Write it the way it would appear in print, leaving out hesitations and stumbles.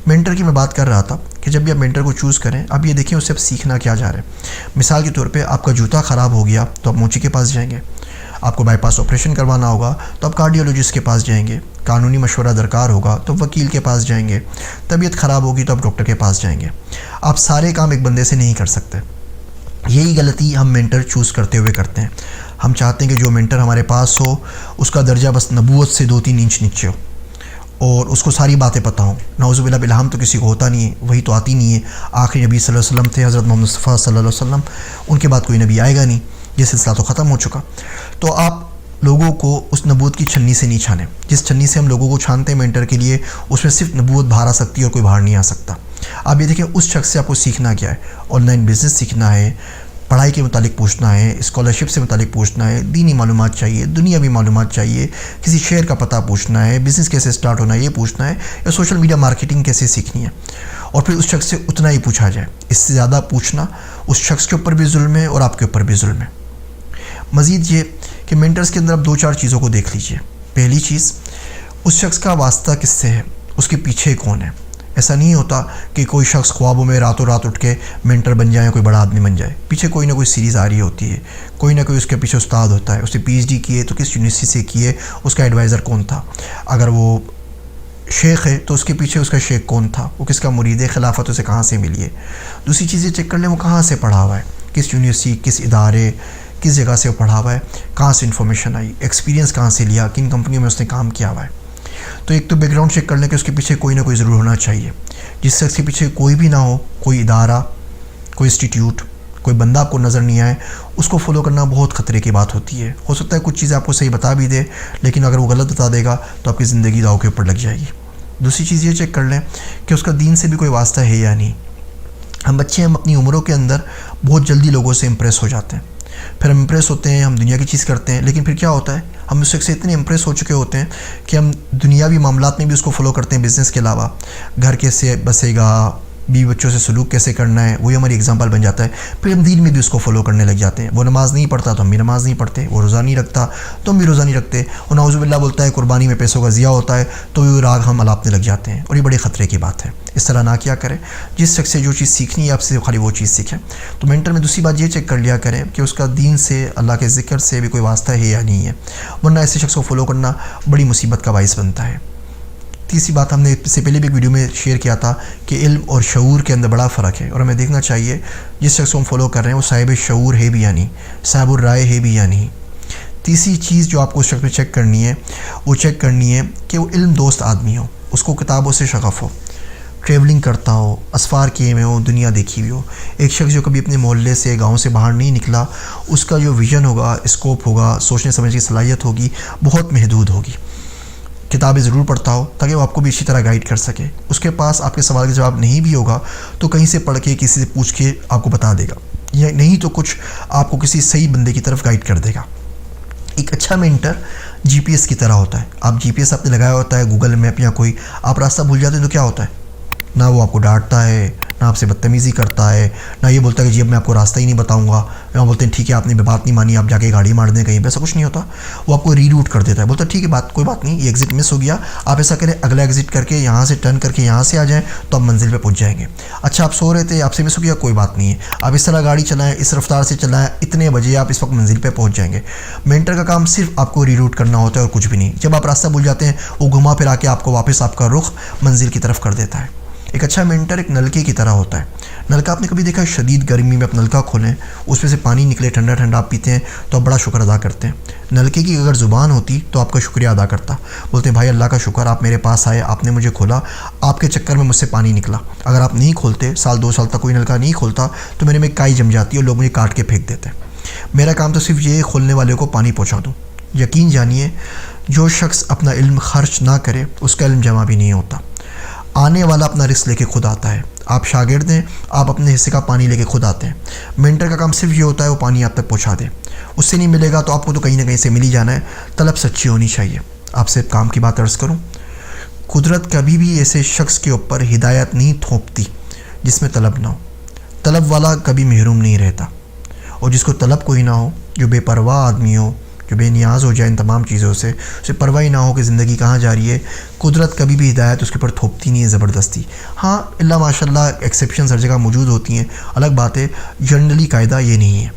Mentor की मैं बात कर रहा था कि जब भी आप मेंटर को चूज़ करें, आप ये देखें उससे आप सीखना क्या जा रहे हैं। मिसाल के तौर पे आपका जूता ख़राब हो गया तो आप मोची के पास जाएंगे, आपको बाईपास ऑपरेशन करवाना होगा तो आप कार्डियोलॉजिस्ट के पास जाएंगे, कानूनी मशवरा दरकार होगा तो वकील के पास जाएंगे, तबीयत ख़राब होगी तो आप डॉक्टर के पास जाएंगे। आप सारे काम एक बंदे से नहीं कर सकते। यही गलती हम मेंटर चूज़ करते हुए करते हैं। हम चाहते हैं कि जो मेंटर हमारे पास हो उसका दर्जा बस नबूवत से 2-3 इंच नीचे हो और उसको सारी बातें पता हों। नाउज़ुबिल्लाह इल्हाम तो किसी को होता नहीं है, वही तो आती नहीं है। आखिरी नबी सल्लल्लाहु अलैहि वसल्लम थे, हज़रत मोहम्मद मुस्तफ़ा सल्लल्लाहु अलैहि वसल्लम, उनके बाद कोई नबी आएगा नहीं, ये सिलसिला तो ख़त्म हो चुका। तो आप लोगों को उस नबूवत की छन्नी से नहीं छाने। जिस छन्नी से हम लोगों को छानते हैं मेंटर के लिए, उसमें सिर्फ नबूवत बाहर आ सकती है और कोई बाहर नहीं आ सकता। आप ये देखें उस शख्स से आपको सीखना क्या है। ऑनलाइन बिज़नेस सीखना है, पढ़ाई के मुतालिक पूछना है, स्कॉलरशिप से मुतालिक पूछना है, दीनी मालूमात चाहिए, दुनियावी मालूमात चाहिए, किसी शेयर का पता पूछना है, बिज़नेस कैसे स्टार्ट होना है ये पूछना है, या सोशल मीडिया मार्केटिंग कैसे सीखनी है, और फिर उस शख्स से उतना ही पूछा जाए। इससे ज़्यादा पूछना उस शख्स के ऊपर भी जुल्म है और आपके ऊपर भी जुल्म है। मज़ीद ये कि मेंटर्स के अंदर आप 2-4 चीज़ों को देख लीजिए। पहली चीज़, उस शख्स का वास्ता किससे है, उसके पीछे कौन है। ऐसा नहीं होता कि कोई शख्स ख्वाबों में रातों रात उठ के मेंटर बन जाए, कोई बड़ा आदमी बन जाए। पीछे कोई ना कोई सीरीज़ आ रही होती है, कोई ना कोई उसके पीछे उस्ताद होता है। उसने PhD किए तो किस यूनिवर्सिटी से किए, उसका एडवाइज़र कौन था। अगर वो शेख है तो उसके पीछे उसका शेख कौन था, वो किसका मुरीद है, खिलाफत उसे कहाँ से मिली है। दूसरी चीज़ ये चेक कर लें वो कहाँ से पढ़ा हुआ है, किस यूनिवर्सिटी, किस इदारे, किस जगह से वो पढ़ा हुआ है, कहाँ से इन्फॉर्मेशन आई, एक्सपीरियंस कहाँ से लिया, किन कंपनियों में उसने काम किया हुआ है। तो एक तो बैकग्राउंड चेक कर लें कि उसके पीछे कोई ना कोई ज़रूर होना चाहिए। जिस शख्स के पीछे कोई भी ना हो, कोई इदारा, कोई इंस्टीट्यूट, कोई बंदा आपको नज़र नहीं आए, उसको फॉलो करना बहुत ख़तरे की बात होती है। हो सकता है कुछ चीज़ें आपको सही बता भी दे, लेकिन अगर वो गलत बता देगा तो आपकी ज़िंदगी दाव के ऊपर लग जाएगी। दूसरी चीज़ ये चेक कर लें कि उसका दीन से भी कोई वास्ता है या नहीं। हम बच्चे हम अपनी उम्रों के अंदर बहुत जल्दी लोगों से इम्प्रेस हो जाते हैं, फिर हम इम्प्रेस होते हैं, हम दुनिया की चीज़ करते हैं, लेकिन फिर क्या होता है, हम उस शख्स से इतने इम्प्रेस हो चुके होते हैं कि हम दुनियावी मामलात में भी उसको फॉलो करते हैं। बिज़नेस के अलावा घर कैसे बसेगा, बीवी बच्चों से सलूक कैसे करना है, वही हमारी एग्जांपल बन जाता है। फिर हम दीन में भी उसको फॉलो करने लग जाते हैं। वो नमाज़ नहीं पढ़ता तो हम भी नमाज़ नहीं पढ़ते, वो रोज़ा नहीं रखता तो हम भी रोज़ा नहीं रखते, और नाउज़ुबिल्लाह बोलता है कुर्बानी में पैसों का ज़िया होता है तो वो राग हम अलापने लग जाते हैं, और ये बड़े ख़तरे की बात है। इस तरह ना किया करें। जिस शख्स से जो चीज़ सीखनी है आपसे खाली वो चीज़ सीखें। तो मेंटर में दूसरी बात ये चेक कर लिया करें कि उसका दीन से, अल्लाह के ज़िक्र से भी कोई वास्ता है या नहीं है, वरना ऐसे शख्स को फॉलो करना बड़ी मुसीबत का बाइस बनता है। तीसरी बात हमने इससे पहले भी एक वीडियो में शेयर किया था कि इल्म और शऊर के अंदर बड़ा फ़र्क है, और हमें देखना चाहिए जिस शख्स को हम फॉलो कर रहे हैं वो साहिब शऊर है भी या नहीं, साहिबुर राय है भी या नहीं। तीसरी चीज़ जो आपको उस शख्स में चेक करनी है वो चेक करनी है कि वो इल्म दोस्त आदमी हो, उसको किताबों से शगफ़ हो, ट्रैवलिंग करता हो, असफ़ार किए हुए हो, दुनिया देखी हुई हो। एक शख्स जो कभी अपने मोहल्ले से, गाँव से बाहर नहीं निकला, उसका जो विज़न होगा, स्कोप होगा, सोचने समझने की सलाहियत होगी, बहुत महदूद होगी। किताबें ज़रूर पढ़ता हो ताकि वो आपको भी इसी तरह गाइड कर सके। उसके पास आपके सवाल का जवाब नहीं भी होगा तो कहीं से पढ़ के, किसी से पूछ के आपको बता देगा, या नहीं तो कुछ आपको किसी सही बंदे की तरफ गाइड कर देगा। एक अच्छा मेंटर GPS की तरह होता है। आप GPS आपने लगाया होता है, गूगल मैप या कोई, आप रास्ता भूल जाते हैं तो क्या होता है, ना वो आपको डांटता है, ना आपसे बदतमीज़ी करता है, ना ये बोलता है कि जी अब मैं आपको रास्ता ही नहीं बताऊंगा, या बोलते हैं ठीक है आपने बात नहीं मानी, आप जाके गाड़ी मार दें कहीं पे। ऐसा कुछ नहीं होता। वो आपको रीरूट कर देता है, बोलता है ठीक है कोई बात नहीं, ये एग्ज़िट मिस हो गया, आप ऐसा करें अगला एग्ज़िट करके यहाँ से टर्न करके यहाँ से आ जाएँ तो आप मंजिल पर पहुँच जाएंगे। अच्छा आप सो रहे थे, आपसे मिस हो गया, कोई बात नहीं है, आप इस तरह गाड़ी चलाएँ, इस रफ्तार से चलाएँ, इतने बजे आप इस वक्त मंजिल पर पहुँच जाएंगे। मेंटर का काम सिर्फ आपको रीरूट करना होता है और कुछ भी नहीं। जब आप रास्ता भूल जाते हैं वो घुमा फिर आके आपको वापस आपका रुख मंजिल की तरफ कर देता है। एक अच्छा मेंटर एक नलके की तरह होता है। नलका आपने कभी देखा है, शदीद गर्मी में आप नलका खोलें, उसमें से पानी निकले ठंडा ठंडा आप पीते हैं तो आप बड़ा शुक्र अदा करते हैं। नलके की अगर ज़ुबान होती तो आपका शुक्रिया अदा करता, बोलते हैं भाई अल्लाह का शुक्र आप मेरे पास आए, आपने मुझे खोला, आपके चक्कर में मुझसे पानी निकला। अगर आप नहीं खोलते, साल 2 साल तक कोई नलका नहीं खोलता तो मेरे में काई जम जाती है और लोग मुझे काट के फेंक देते हैं। मेरा काम तो सिर्फ ये खोलने वाले को पानी पहुँचा दूँ। यकीन जानिए जो शख्स अपना इल्म खर्च ना करे उसका इल्म जमा भी नहीं होता। आने वाला अपना रिस्क लेके खुद आता है। आप शागिर्द हैं, आप अपने हिस्से का पानी लेके खुद आते हैं। मेंटर का काम सिर्फ ये होता है वो पानी आप तक पहुंचा दे। उससे नहीं मिलेगा तो आपको तो कहीं ना कहीं से मिल ही जाना है। तलब सच्ची होनी चाहिए। आपसे काम की बात अर्ज़ करूं, कुदरत कभी भी ऐसे शख्स के ऊपर हिदायत नहीं थोपती जिसमें तलब ना हो। तलब वाला कभी महरूम नहीं रहता, और जिसको तलब कोई ना हो, जो बेपरवाह आदमी हो, जो बेनियाज हो जाए इन तमाम चीज़ों से, उसे परवाह ही ना हो कि ज़िंदगी कहाँ जा रही है। कुदरत कभी भी हिदायत उसके ऊपर थोपती नहीं है ज़बरदस्ती। हाँ, अल्लाह माशाल्लाह एक्सेप्शन हर जगह मौजूद होती हैं, अलग बात है, जनरली कायदा ये नहीं है।